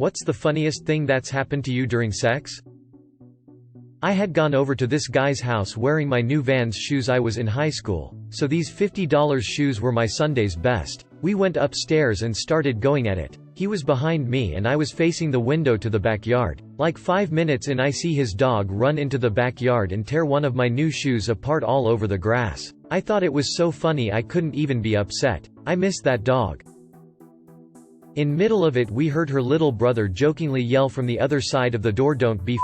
What's the funniest thing that's happened to you during sex? I had gone over to this guy's house wearing my new Vans shoes. I was in high school, so these $50 shoes were my Sunday's best. We went upstairs and started going at it. He was behind me and I was facing the window to the backyard. Like 5 minutes in, I see his dog run into the backyard and tear one of my new shoes apart all over the grass. I thought it was so funny I couldn't even be upset. I missed that dog. In middle of it we heard her little brother jokingly yell from the other side of the door, "Don't be f***."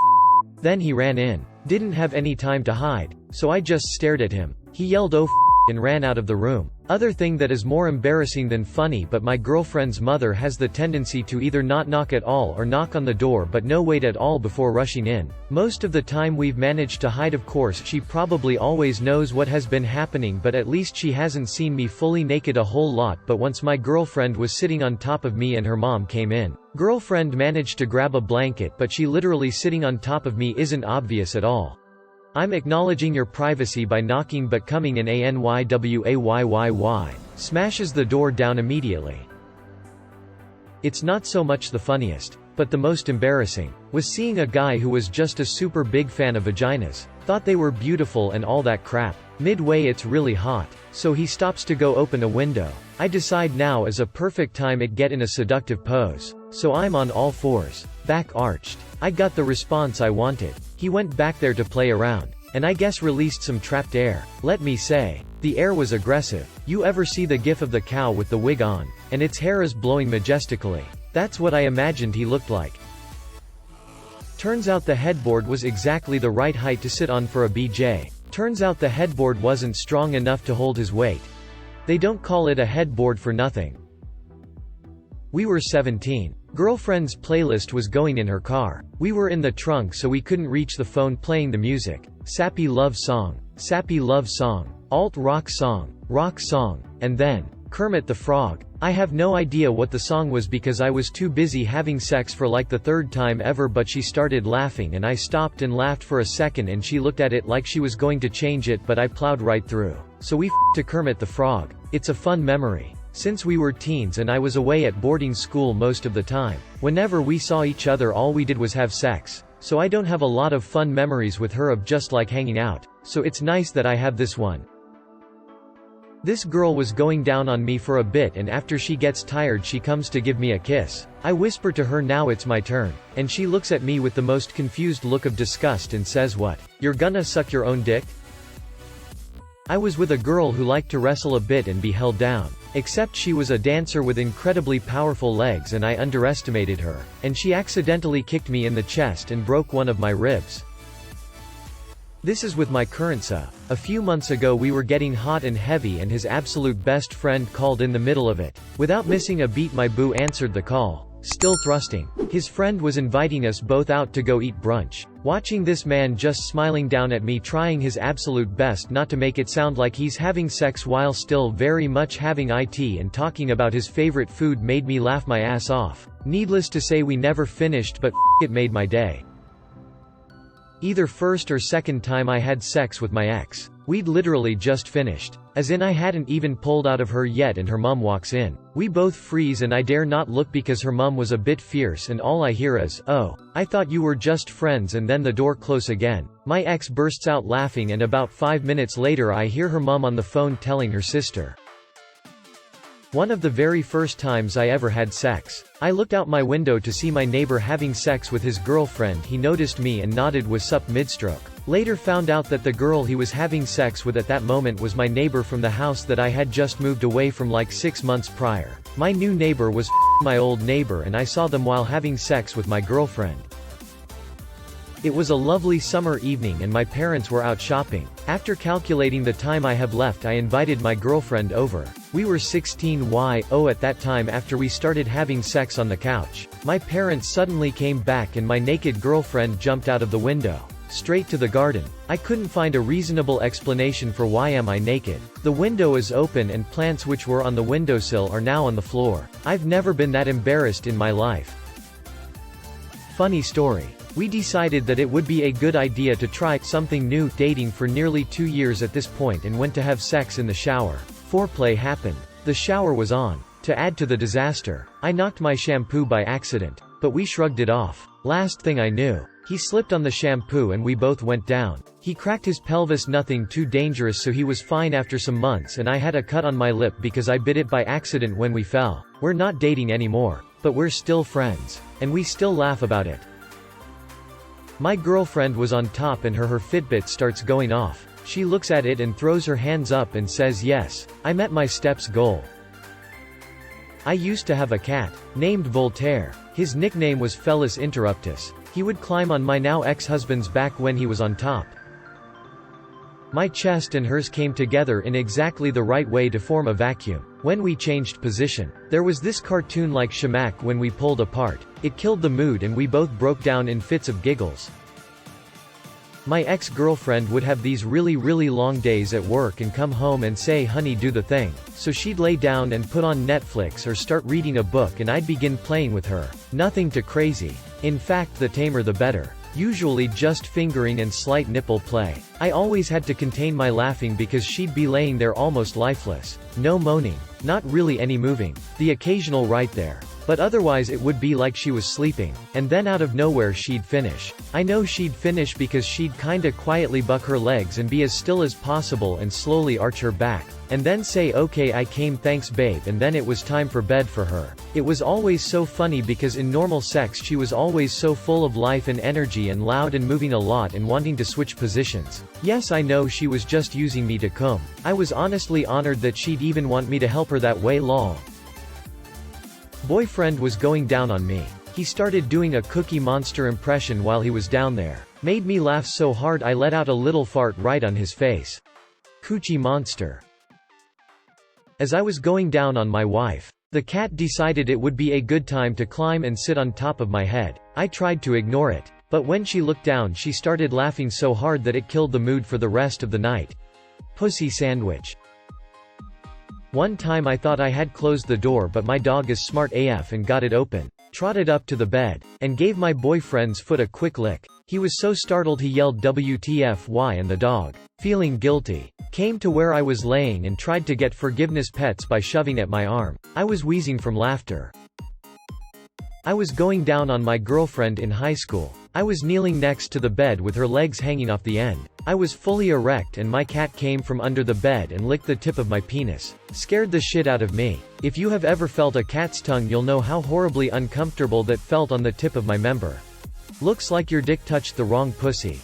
Then he ran in. Didn't have any time to hide, so I just stared at him. He yelled "Oh f***" and ran out of the room. Other thing that is more embarrassing than funny, but my girlfriend's mother has the tendency to either not knock at all or knock on the door but no wait at all before rushing in. Most of the time we've managed to hide. Of course she probably always knows what has been happening, but at least she hasn't seen me fully naked a whole lot. But once my girlfriend was sitting on top of me and her mom came in. Girlfriend managed to grab a blanket, but she literally sitting on top of me isn't obvious at all. I'm acknowledging your privacy by knocking but coming in ANYWAYYY. Smashes the door down immediately. It's not so much the funniest, but the most embarrassing, was seeing a guy who was just a super big fan of vaginas. Thought they were beautiful and all that crap. Midway it's really hot, so he stops to go open a window. I decide now is a perfect time it get in a seductive pose. So I'm on all fours, back arched. I got the response I wanted. He went back there to play around, and I guess released some trapped air. Let me say, the air was aggressive. You ever see the gif of the cow with the wig on, and its hair is blowing majestically? That's what I imagined he looked like. Turns out the headboard was exactly the right height to sit on for a BJ. Turns out the headboard wasn't strong enough to hold his weight. They don't call it a headboard for nothing. We were 17. Girlfriend's playlist was going in her car. We were in the trunk so we couldn't reach the phone, playing the music. Sappy love song, alt rock song, and then Kermit the Frog. I have no idea what the song was because I was too busy having sex for like the third time ever, but she started laughing and I stopped and laughed for a second and she looked at it like she was going to change it, but I plowed right through. So we f***ed to Kermit the Frog. It's a fun memory. Since we were teens and I was away at boarding school most of the time, whenever we saw each other all we did was have sex. So I don't have a lot of fun memories with her of just like hanging out, so it's nice that I have this one. This girl was going down on me for a bit and after she gets tired she comes to give me a kiss. I whisper to her, "Now it's my turn," and she looks at me with the most confused look of disgust and says, "What? You're gonna suck your own dick?" I was with a girl who liked to wrestle a bit and be held down. Except she was a dancer with incredibly powerful legs and I underestimated her, and she accidentally kicked me in the chest and broke one of my ribs. This is with my current sa. A few months ago we were getting hot and heavy and his absolute best friend called in the middle of it. Without missing a beat my boo answered the call. Still thrusting. His friend was inviting us both out to go eat brunch. Watching this man just smiling down at me trying his absolute best not to make it sound like he's having sex while still very much having it and talking about his favorite food made me laugh my ass off. Needless to say we never finished, but it made my day. Either first or second time I had sex with my ex. We'd literally just finished. As in I hadn't even pulled out of her yet and her mum walks in. We both freeze and I dare not look because her mum was a bit fierce and all I hear is, "Oh, I thought you were just friends," and then the door close again. My ex bursts out laughing and about 5 minutes later I hear her mum on the phone telling her sister. One of the very first times I ever had sex. I looked out my window to see my neighbor having sex with his girlfriend. He noticed me and nodded "What's up" midstroke. Later found out that the girl he was having sex with at that moment was my neighbor from the house that I had just moved away from like 6 months prior. My new neighbor was my old neighbor and I saw them while having sex with my girlfriend. It was a lovely summer evening and my parents were out shopping. After calculating the time I have left I invited my girlfriend over. We were 16 at that time. After we started having sex on the couch, my parents suddenly came back and my naked girlfriend jumped out of the window. Straight to the garden. I couldn't find a reasonable explanation for why am I naked. The window is open and plants which were on the windowsill are now on the floor. I've never been that embarrassed in my life. Funny story. We decided that it would be a good idea to try something new, dating for nearly 2 years at this point, and went to have sex in the shower. Foreplay happened. The shower was on. To add to the disaster, I knocked my shampoo by accident. but we shrugged it off. Last thing I knew, he slipped on the shampoo and we both went down. He cracked his pelvis, nothing too dangerous, so he was fine after some months, and I had a cut on my lip because I bit it by accident when we fell. We're not dating anymore, but we're still friends. And we still laugh about it. My girlfriend was on top and her Fitbit starts going off. She looks at it and throws her hands up and says, "Yes, I met my steps goal." I used to have a cat, named Voltaire. His nickname was Felis Interruptus. He would climb on my now ex-husband's back when he was on top. My chest and hers came together in exactly the right way to form a vacuum. When we changed position, there was this cartoon-like shamak when we pulled apart. It killed the mood and we both broke down in fits of giggles. My ex-girlfriend would have these really long days at work and come home and say, "Honey, do the thing." So she'd lay down and put on Netflix or start reading a book and I'd begin playing with her. Nothing too crazy. In fact, the tamer the better. Usually just fingering and slight nipple play. I always had to contain my laughing because she'd be laying there almost lifeless. No moaning. Not really any moving. The occasional right there. But otherwise it would be like she was sleeping. And then out of nowhere she'd finish. I know she'd finish because she'd kinda quietly buck her legs and be as still as possible and slowly arch her back. And then say, "Okay, I came, thanks babe," and then it was time for bed for her. It was always so funny because in normal sex she was always so full of life and energy and loud and moving a lot and wanting to switch positions. Yes, I know she was just using me to come. I was honestly honored that she'd even want me to help her that way. Lol. Boyfriend was going down on me. He started doing a Cookie Monster impression while he was down there. Made me laugh so hard I let out a little fart right on his face. Coochie Monster. As I was going down on my wife, the cat decided it would be a good time to climb and sit on top of my head. I tried to ignore it, but when she looked down she started laughing so hard that it killed the mood for the rest of the night. Pussy sandwich. One time I thought I had closed the door, but my dog is smart AF and got it open. Trotted up to the bed, and gave my boyfriend's foot a quick lick. He was so startled he yelled WTFY, and the dog, feeling guilty, came to where I was laying and tried to get forgiveness pets by shoving at my arm. I was wheezing from laughter. I was going down on my girlfriend in high school. I was kneeling next to the bed with her legs hanging off the end. I was fully erect and my cat came from under the bed and licked the tip of my penis. Scared the shit out of me. If you have ever felt a cat's tongue you'll know how horribly uncomfortable that felt on the tip of my member. Looks like your dick touched the wrong pussy.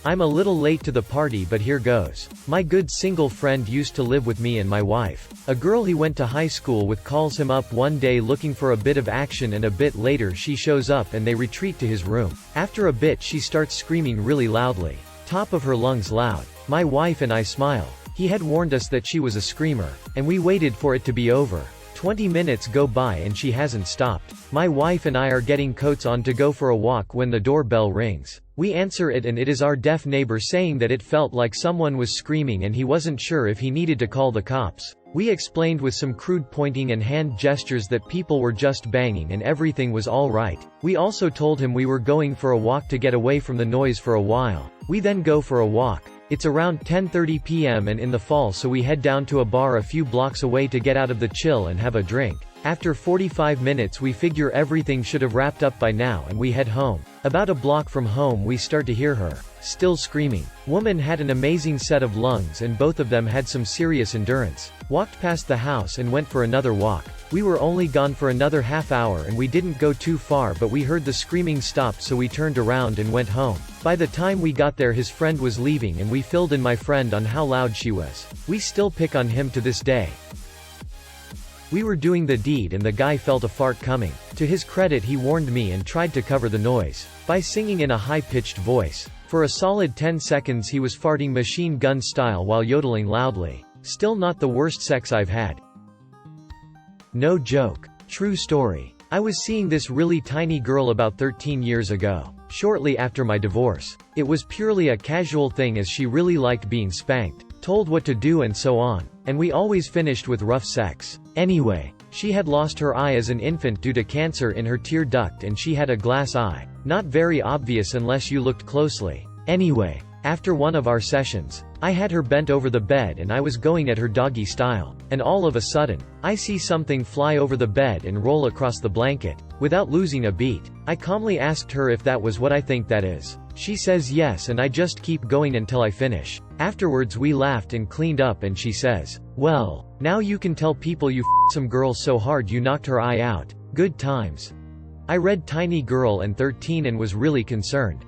I'm a little late to the party, but here goes. My good single friend used to live with me and my wife. A girl he went to high school with calls him up one day looking for a bit of action, and a bit later she shows up and they retreat to his room. After a bit she starts screaming really loudly. Top of her lungs loud. My wife and I smile. He had warned us that she was a screamer, and we waited for it to be over. 20 minutes go by and she hasn't stopped. My wife and I are getting coats on to go for a walk when the doorbell rings. We answer it and it is our deaf neighbor saying that it felt like someone was screaming and he wasn't sure if he needed to call the cops. We explained with some crude pointing and hand gestures that people were just banging and everything was all right. We also told him we were going for a walk to get away from the noise for a while. We then go for a walk. It's around 10:30 p.m. and in the fall, so we head down to a bar a few blocks away to get out of the chill and have a drink. After 45 minutes we figure everything should have wrapped up by now and we head home. About a block from home we start to hear her, still screaming. Woman had an amazing set of lungs and both of them had some serious endurance. Walked past the house and went for another walk. We were only gone for another half hour and we didn't go too far, but we heard the screaming stop, so we turned around and went home. By the time we got there his friend was leaving and we filled in my friend on how loud she was. We still pick on him to this day. We were doing the deed and the guy felt a fart coming. To his credit he warned me and tried to cover the noise by singing in a high-pitched voice. For a solid 10 seconds he was farting machine gun style while yodeling loudly. Still not the worst sex I've had. No joke. True story. I was seeing this really tiny girl about 13 years ago, shortly after my divorce. It was purely a casual thing as she really liked being spanked, told what to do and so on, and we always finished with rough sex. Anyway, she had lost her eye as an infant due to cancer in her tear duct and she had a glass eye. Not very obvious unless you looked closely. Anyway, After one of our sessions, I had her bent over the bed and I was going at her doggy style. And all of a sudden, I see something fly over the bed and roll across the blanket. Without losing a beat, I calmly asked her if that was what I think that is. She says yes and I just keep going until I finish. Afterwards we laughed and cleaned up and she says, "Well, now you can tell people you f***ed some girl so hard you knocked her eye out. Good times." I read Tiny Girl and 13 and was really concerned.